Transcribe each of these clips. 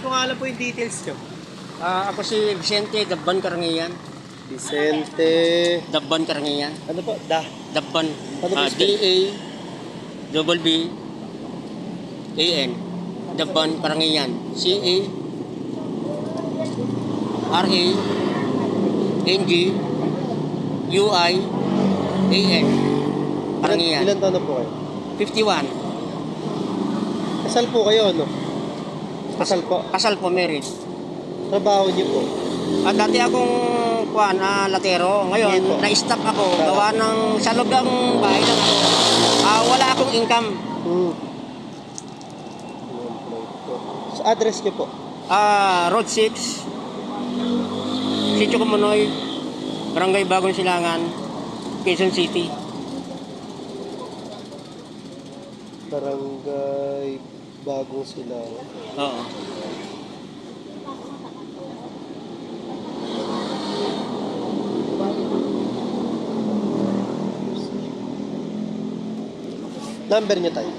ko nga alam po yung details nyo. Ako si Vicente Dabban Karangian. Vicente... Dabban Karangian. Ano po? Dabban. Ano po spell? D-A-B-B-A-N. Dabban Karangian. C-A-R-A-N-G-U-I-A-N. Karangian. Ilan taon na po kayo? 51. Kasal po kayo, ano? Kasal po. Kasal po, married. Trabaho niyo po. Dati akong latero. Ngayon, Ngayon po. na-stop ako. Gawa ng sa loob ng bahay lang ako. Wala akong income. Sa address niyo po? Road 6, Sitio Kumunoy, Barangay Bagong Silangan, Quezon City. Barangay Bagong Silangan. Oo. Number niyo tayo?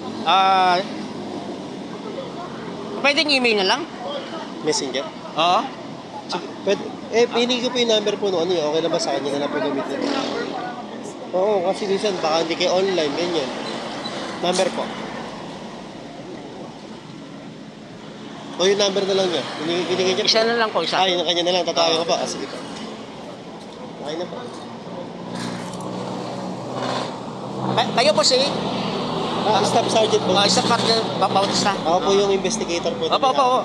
Pwedeng email na lang? Messenger? Oo. Pwede, pinig ko po yung number po no, ano yun, okay na ba sa kanya na lang po gamitin? Oo, kasi minsan baka hindi kayo online, ganyan. Number po. O yung number na lang niya. Binigay niya po. Isa na lang po, isa. Yun ang kanya na lang. Tatawag ko pa. Sige po. Okay na po. Kayo po si? Staff Sergeant po. Isa partner, Bautista. Ako po yung investigator po. Opo.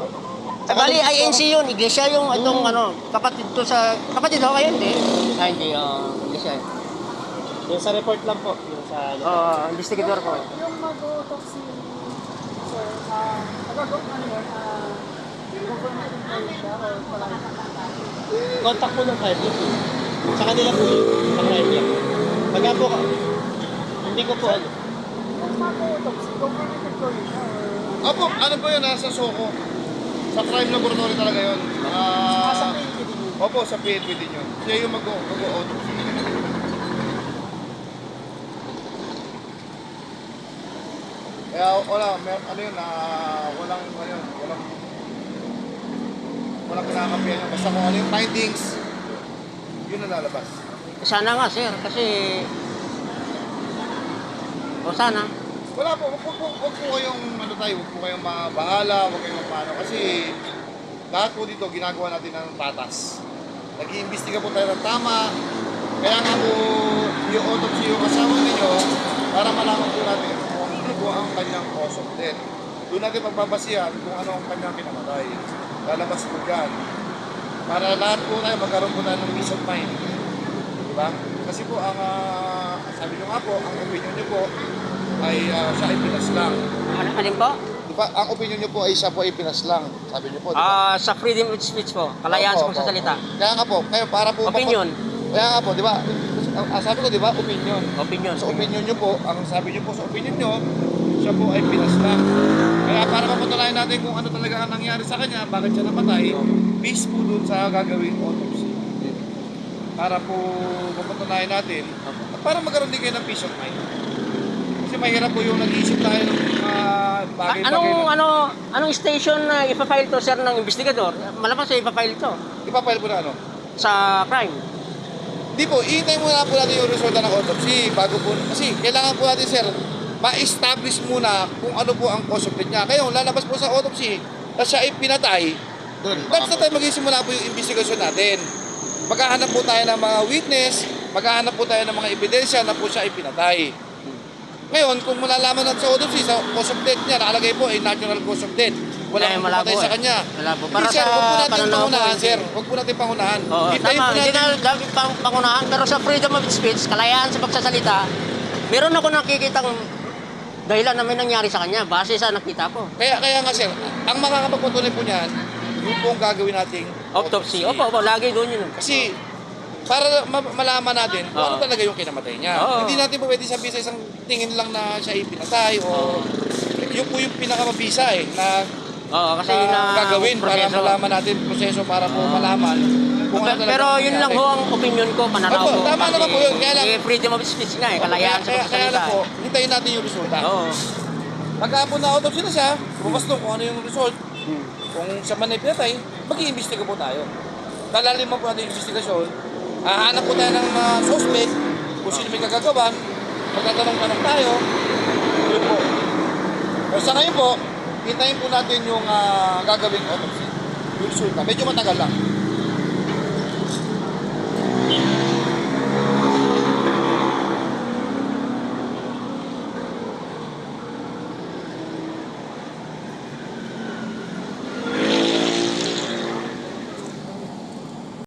Bali, INC yun. Iglesia yung itong kapatid to sa... Kapatid ho kayo, hindi? Hindi. Iglesia. Yung sa report lang po. Yung sa... Investigator ko. Yung mag-utok si sir, nagagawin ano yun, government employee siya or wala Contact po ng crime lab. Sa kanila po yun. Sa crime lab. Pagka po ka. Hindi ko po ano. Yung mag-utok si government employee siya or... Opo, ano po yun, nasa Soko. Sa crime laboratory talaga yun. Sa PNP din yun. Opo, sa PNP din yun. Siya yung mag-autopsy. Kaya wala, ano yun, walang kinakampihan yun. Basta kung ano yung findings, yun ang lalabas. Sana nga, sir. Kasi... sana. Wala po, wag po kayong huwag po kayong mabahala, wag kayong mapano kasi lahat po dito ginagawa natin ng patas. Nag-iimbestiga po tayo ng tama. Kaya nga po yung autopsy yung kasama ninyo para malaman po natin kung ano po ang kanyang cause of death. Doon natin pagbabasihan kung ano ang kanyang pinamatay. Lalabas po dyan. Para lahat po tayo magkaroon po tayo ng peace of mind. Diba? Kasi po ang sabi nyo nga po, ang opinion nyo po ay siya ay pinaslang. Alin po? Diba, ang opinion nyo po ay siya po ay pinaslang. Sabi nyo po, diba? Sa freedom of speech po. Kalayaan sa pagsasalita. Kaya nga po, kaya para po... Opinion. Kaya nga po, diba? Sabi ko, diba, opinion. Opinion. Sa opinion nyo po, ang sabi nyo po sa opinion nyo, siya po ay pinaslang. Kaya para mapatunayan natin kung ano talaga ang nangyari sa kanya, bakit siya namatay, based po dun sa gagawing autopsy. Para po mapatunayan natin, at para magkaroon din kayo ng peace of mind. Kasi mahirap po yung nag-iisip tayo ng bagay-bagay. Anong station na ipafile to, sir, ng investigador? Malamang siya ipafile to Ipapile po na ano? sa crime. Hindi po, ihintay muna po natin yung resulta ng autopsy bago po, kasi kailangan po natin, sir, ma-establish muna kung ano po ang cause of death niya. Kaya lalabas po sa autopsy na siya ay pinatay, that's the time magsisimula po yung investigation natin. Maghahanap po tayo ng mga witness, maghahanap po tayo ng mga ebidensya na po siya ay pinatay. Ngayon, kung malalaman natin sa autopsy, sa cause of death niya, nakalagay po ay natural cause of death. Walang pumatay sa kanya. Wala po. Para sir, huwag po natin pananaw pangunahan, po, sir. Huwag po natin pangunahan. Oo, Hintayin tama. po Hindi natin. na dapat pangunahan. Pero sa freedom of speech, kalayaan sa pagsasalita, meron ako nakikitang dahilan na may nangyari sa kanya base sa nakita ko. Kaya nga, sir, ang makakapagpatunay po niyan, yun po ang gagawin nating Autopsy. Opo, lagi doon yun. Kasi, para malaman natin kung ano Oo. talaga yung kinamatay niya. Oo. Hindi natin po pwede sabihin sa isang tingin lang na siya ay pinatay o yun po yung pinakamabisa na Oo, kasi gagawin para proseso. malaman natin yung proseso para po malaman kung ano talaga Pero yun lang ho ang opinion ko, pananaw Opo, ko. tama Kasi naman po yun. Kaya lang- freedom of speech nga eh, kalayaan sa kaya pagsasalita. lang po, hintayin natin yung resulta. Oo. Pagka po na autopsy na siya, lumabas doon kung ano yung result, Kung siya man ay pinatay, mag-iimbestiga po tayo. Lalaliman po natin yung investigasyon. Hahanap po tayo ng suspect, kung sino may kagagawan, magtatanong-tanong tayo. Yun po. Pero sa ngayon po, hintayin po natin yung gagawing autopsy. Yung resulta. Medyo matagal lang.